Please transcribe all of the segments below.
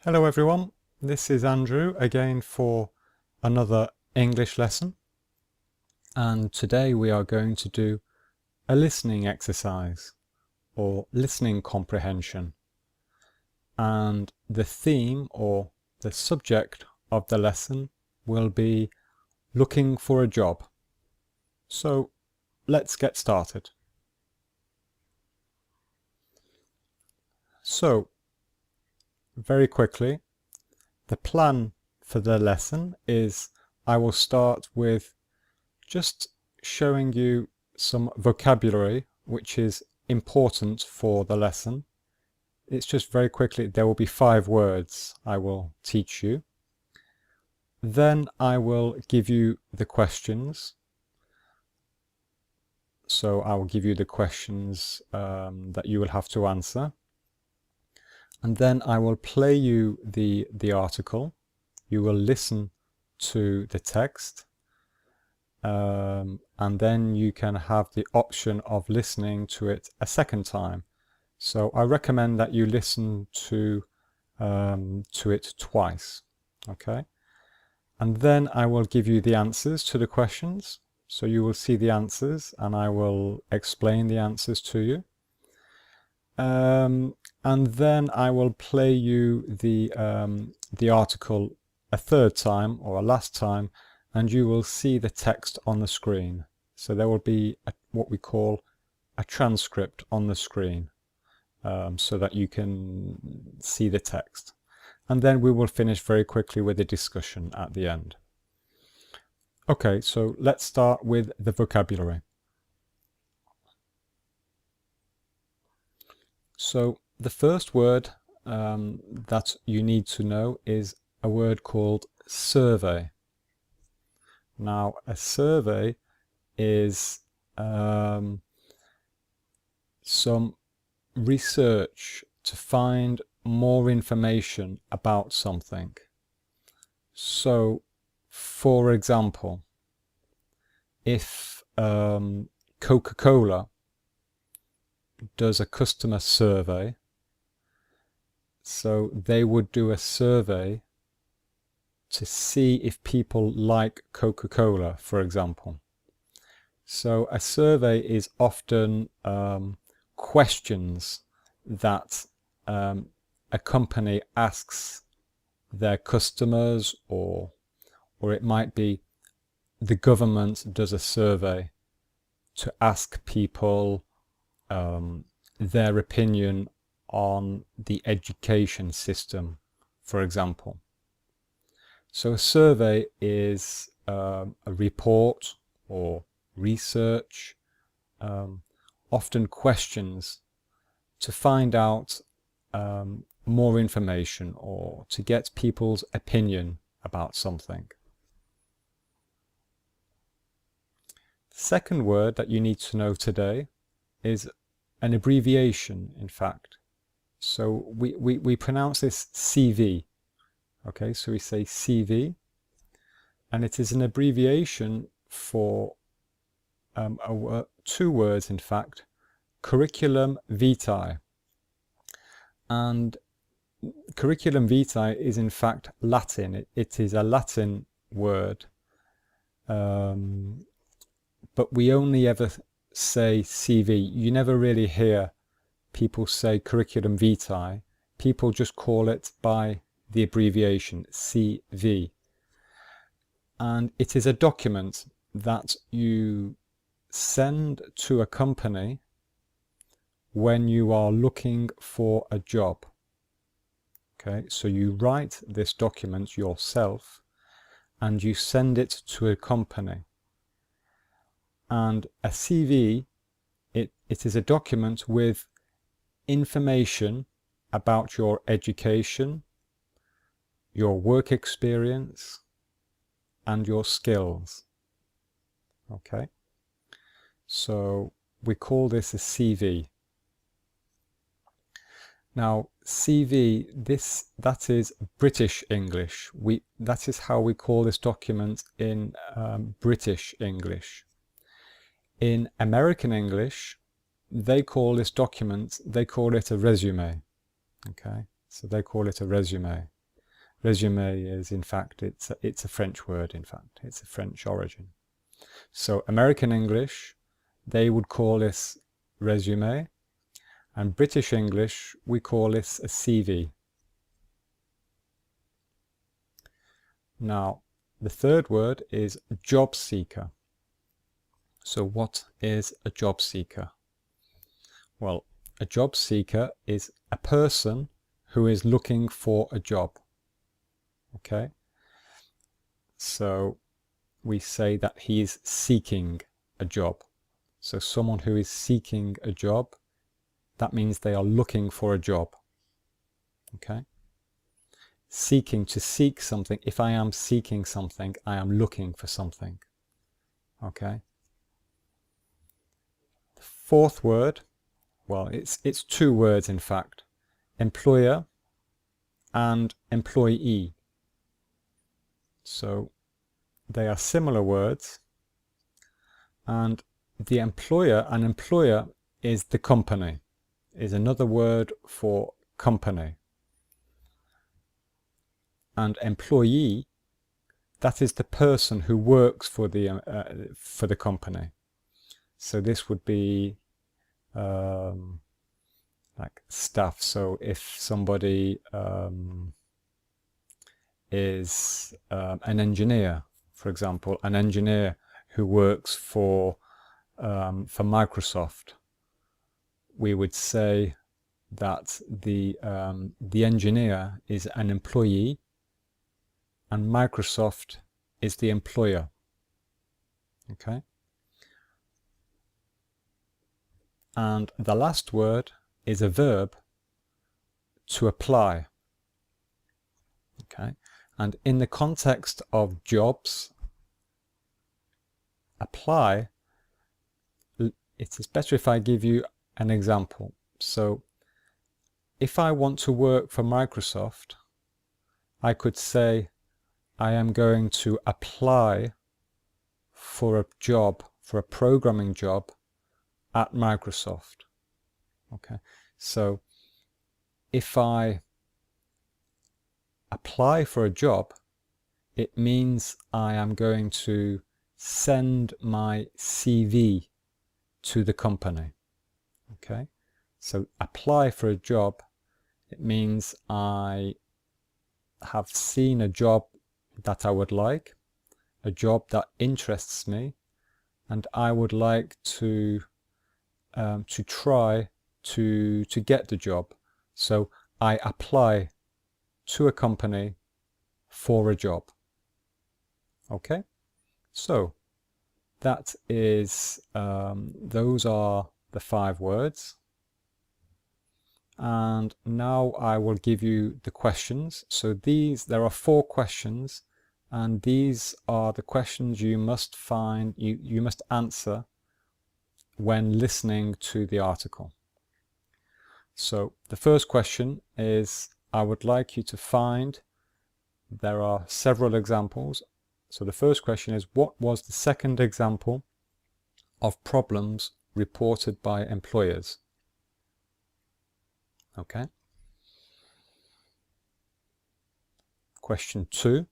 Hello everyone, this is Andrew again for another English lesson, and today we are going to do a listening exercise or listening comprehension, and the theme or the subject of the lesson will be looking for a job. So let's get started. So very quickly, the plan for the lesson is I will start with just showing you some vocabulary which is important for the lesson. It's just very quickly, there will be 5 words I will teach you. Then I will give you the questions. So I will give you the questions that you will have to answer. And then I will play you the article. You will listen to the text. And then you can have the option of listening to it a second time. So I recommend that you listen to it twice. Okay. And then I will give you the answers to the questions. So you will see the answers and I will explain the answers to you. And then I will play you the article a third time or a last time, and you will see the text on the screen. So there will be what we call a transcript on the screen, so that you can see the text. And then we will finish very quickly with a discussion at the end. Okay, so let's start with the vocabulary. So the first word that you need to know is a word called survey. Now, a survey is some research to find more information about something. So, for example, if Coca-Cola does a customer survey, so they would do a survey to see if people like Coca-Cola, for example. So a survey is often questions that a company asks their customers, or it might be the government does a survey to ask people their opinion on the education system, for example. So a survey is a report or research, often questions to find out more information or to get people's opinion about something. The second word that you need to know today is an abbreviation, in fact. So we pronounce this CV. Okay, so we say CV, and it is an abbreviation for 2 words, in fact, curriculum vitae. And curriculum vitae is in fact Latin. It is a Latin word, but we only ever say CV. You never really hear people say curriculum vitae. People just call it by the abbreviation CV. And it is a document that you send to a company when you are looking for a job. Okay, so you write this document yourself and you send it to a company. And a CV, it is a document with information about your education, your work experience, and your skills. Okay, so we call this a CV. Now, CV, that is British English. That is how we call this document in British English. In American English, they call this document, they call it a resume. Okay, so they call it a resume. Resume is, in fact, it's a French word, in fact. It's a French origin. So American English, they would call this resume, and British English, we call this a CV. Now, the third word is job seeker. So what is a job seeker? Well, a job seeker is a person who is looking for a job. Okay? So we say that he is seeking a job. So someone who is seeking a job, that means they are looking for a job. Okay? Seeking, to seek something. If I am seeking something, I am looking for something. Okay? The fourth word, well, it's two words in fact. Employer and employee. So they are similar words, and the employer, an employer is the company, is another word for company. And employee, that is the person who works for the company. So this would be like staff. So if somebody is an engineer, for example, an engineer who works for Microsoft, we would say that the engineer is an employee and Microsoft is the employer. Okay. And the last word is a verb, to apply. Okay. And in the context of jobs, apply, it is better if I give you an example. So if I want to work for Microsoft, I could say I am going to apply for a job, for a programming job at Microsoft. Okay, so if I apply for a job, it means I am going to send my CV to the company. Okay, so apply for a job, it means I have seen a job that I would like, a job that interests me, and I would like to try to get the job. So I apply to a company for a job. Okay, so that is those are the 5 words. And now I will give you the questions. So there are 4 questions, and these are the questions you must find, you must answer when listening to the article. So the first question is, I would like you to find, there are several examples. So the first question is, what was the second example of problems reported by employers? Okay. Question 2.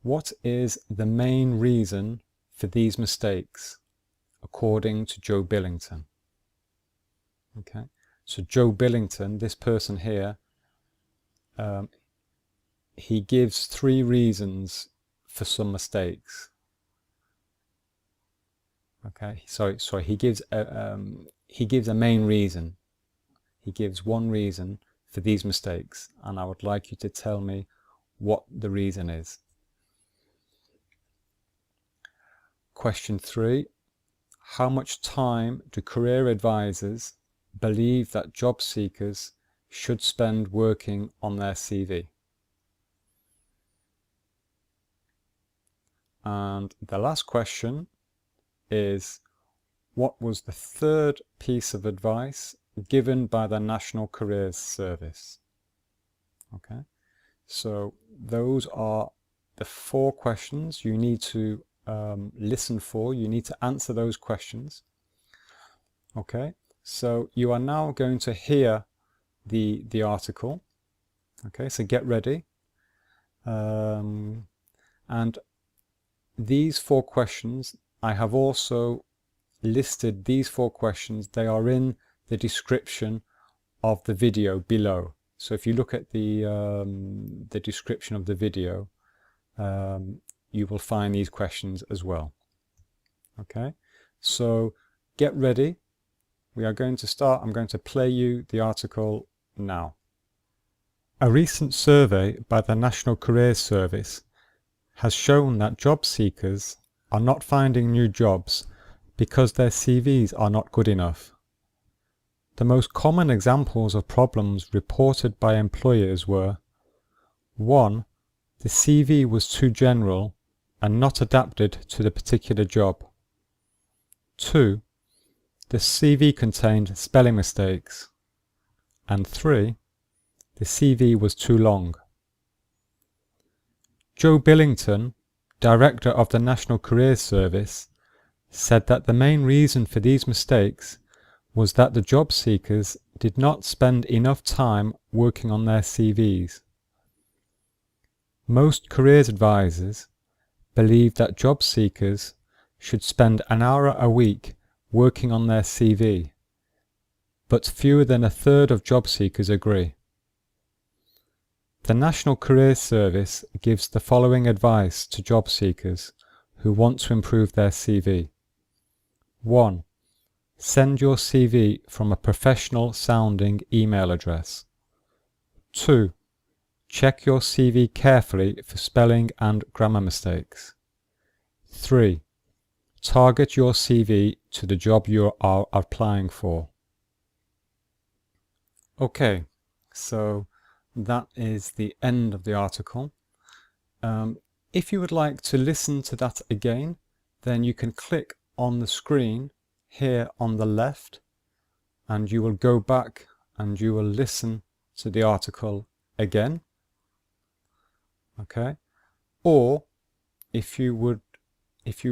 What is the main reason for these mistakes, according to Joe Billington? Okay. So Joe Billington, this person here, he gives 3 reasons for some mistakes. Okay. Sorry. He gives a main reason. He gives one reason for these mistakes, and I would like you to tell me what the reason is. Question 3. How much time do career advisors believe that job seekers should spend working on their CV? And the last question is, what was the third piece of advice given by the National Careers Service? Okay, so those are the 4 questions you need to listen for. You need to answer those questions. Okay, so you are now going to hear the article. Okay, so get ready. And these 4 questions, I have also listed these 4 questions. They are in the description of the video below. So if you look at the description of the video, you will find these questions as well. Okay, so get ready. We are going to start. I'm going to play you the article now. A recent survey by the National Careers Service has shown that job seekers are not finding new jobs because their CVs are not good enough. The most common examples of problems reported by employers were: 1. The CV was too general and not adapted to the particular job. 2. The CV contained spelling mistakes. And 3. The CV was too long. Joe Billington, Director of the National Careers Service, said that the main reason for these mistakes was that the job seekers did not spend enough time working on their CVs. Most careers advisors believe that job seekers should spend an hour a week working on their CV, but fewer than a third of job seekers agree. The National Careers Service gives the following advice to job seekers who want to improve their CV. 1. Send your CV from a professional sounding email address. 2. Check your CV carefully for spelling and grammar mistakes. 3. Target your CV to the job you are applying for. Okay, so that is the end of the article. If you would like to listen to that again, then you can click on the screen here on the left, and you will go back and you will listen to the article again. Okay, or if you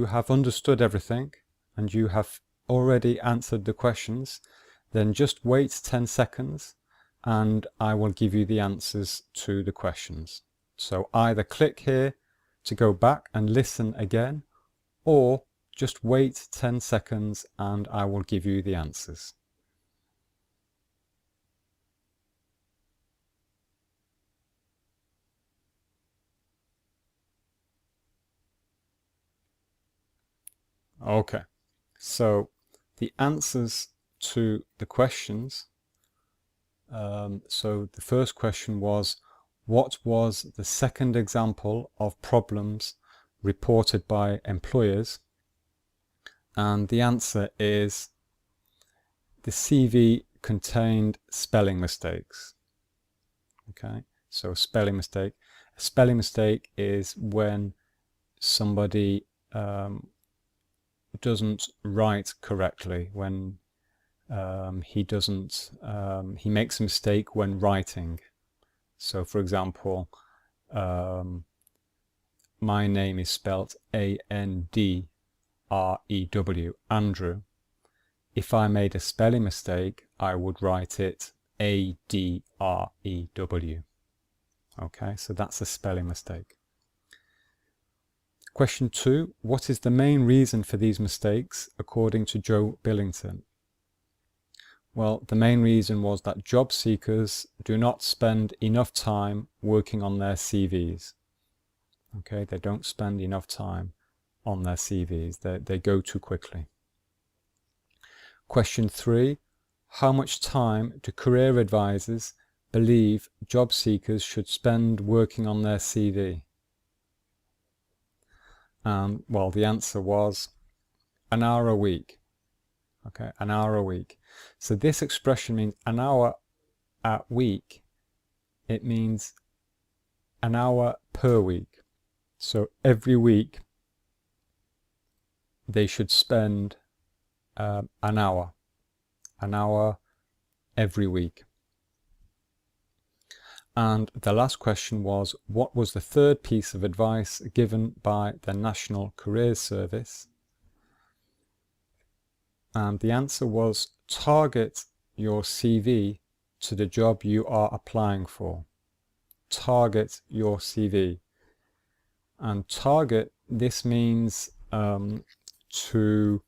have understood everything and you have already answered the questions, then just wait 10 seconds and I will give you the answers to the questions. So either click here to go back and listen again, or just wait 10 seconds and I will give you the answers. Okay, so the answers to the questions. So the first question was, what was the second example of problems reported by employers? And the answer is the CV contained spelling mistakes. Okay, so spelling mistake. A spelling mistake is when somebody doesn't write correctly, when he makes a mistake when writing. So for example, my name is spelt A-N-D-R-E-W, Andrew. If I made a spelling mistake, I would write it A-D-R-E-W. Okay, so that's a spelling mistake. Question 2, what is the main reason for these mistakes according to Joe Billington? Well, the main reason was that job seekers do not spend enough time working on their CVs. Okay, they don't spend enough time on their CVs. They go too quickly. Question 3, how much time do career advisors believe job seekers should spend working on their CV? Well, the answer was an hour a week. Okay, an hour a week. So this expression means an hour a week. It means an hour per week. So every week they should spend an hour every week. And the last question was, what was the third piece of advice given by the National Careers Service? And the answer was, target your CV to the job you are applying for. target your CV. And target, this means to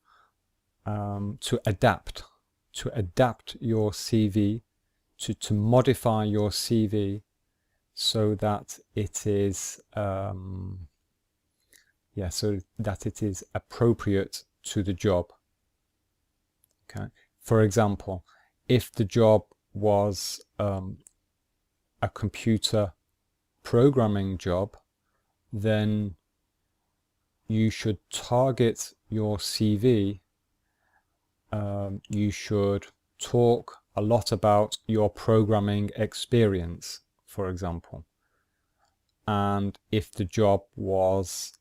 adapt your CV, to modify your CV so that it is so that it is appropriate to the job. Okay. For example, if the job was a computer programming job, then you should target your CV. You should talk a lot about your programming experience, for example. And if the job was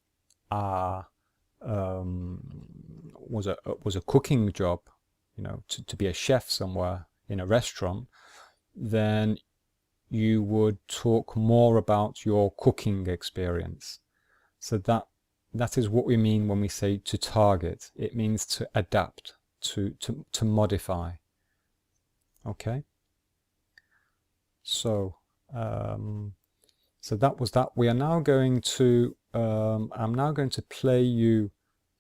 a cooking job, you know, to be a chef somewhere in a restaurant, then you would talk more about your cooking experience. So that is what we mean when we say to target. It means to adapt, to modify. Okay. So so that was that. We are now going to I'm now going to play you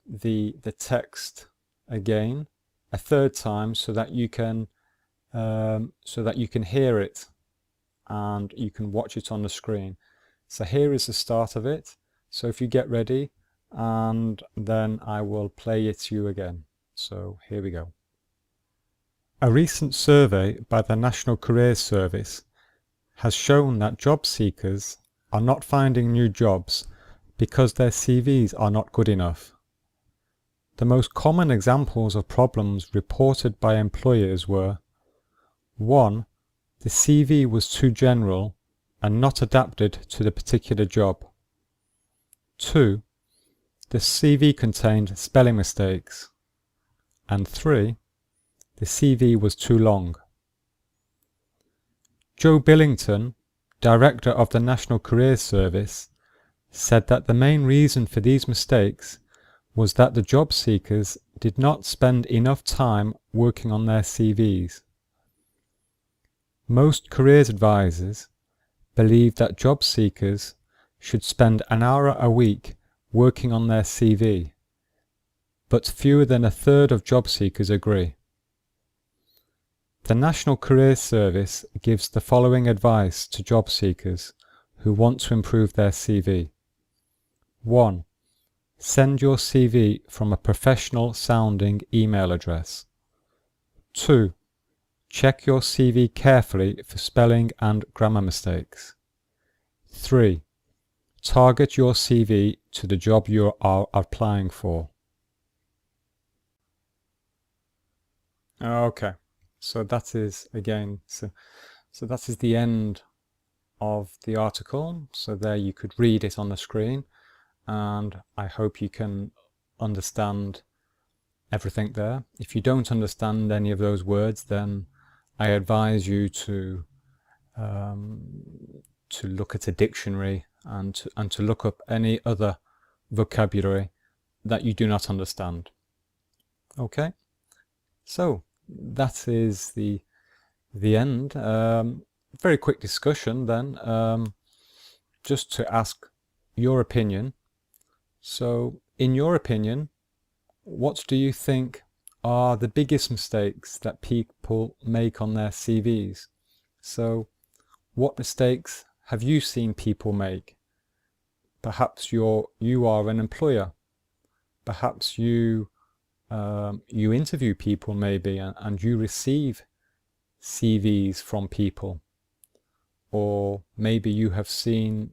the text again a third time so that you can hear it and you can watch it on the screen. So here is the start of it. So if you get ready, and then I will play it to you again. So here we go. A recent survey by the National Careers Service has shown that job seekers are not finding new jobs because their CVs are not good enough. The most common examples of problems reported by employers were: 1. The CV was too general and not adapted to the particular job. 2. The CV contained spelling mistakes. And 3. The CV was too long. Joe Billington, Director of the National Careers Service, said that the main reason for these mistakes was that the job seekers did not spend enough time working on their CVs. Most careers advisors believe that job seekers should spend an hour a week working on their CV, but fewer than a third of job seekers agree. The National Careers Service gives the following advice to job seekers who want to improve their CV. 1. Send your CV from a professional sounding email address. 2. Check your CV carefully for spelling and grammar mistakes. 3. Target your CV to the job you are applying for. Okay, so that is again, so that is the end of the article. So there you could read it on the screen, and I hope you can understand everything there. If you don't understand any of those words, then I advise you to look at a dictionary and to look up any other vocabulary that you do not understand. Okay, so that is the end. Very quick discussion then, just to ask your opinion. So in your opinion, what do you think are the biggest mistakes that people make on their CVs? So what mistakes have you seen people make? Perhaps you are an employer. Perhaps you interview people maybe, and you receive CVs from people. Or maybe you have seen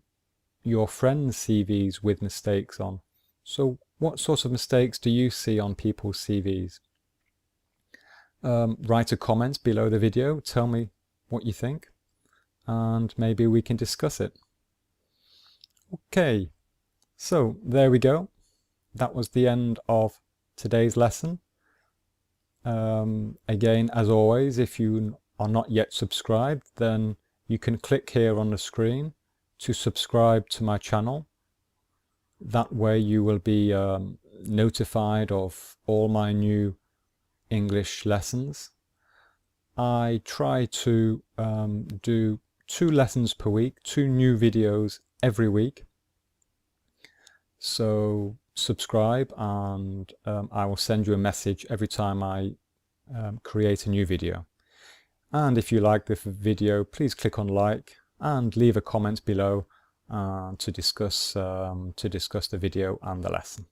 your friends' CVs with mistakes on. So what sort of mistakes do you see on people's CVs? Write a comment below the video, tell me what you think, and maybe we can discuss it. Okay, so there we go. That was the end of today's lesson. Again, as always, if you are not yet subscribed, then you can click here on the screen to subscribe to my channel. That way you will be notified of all my new English lessons. I try to do 2 lessons per week, 2 new videos every week. So subscribe, and I will send you a message every time I create a new video. And if you like this video, please click on like and leave a comment below to discuss the video and the lesson.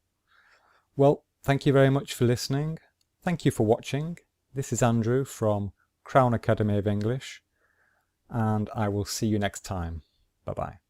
Well, thank you very much for listening. Thank you for watching. This is Andrew from Crown Academy of English, and I will see you next time. Bye-bye.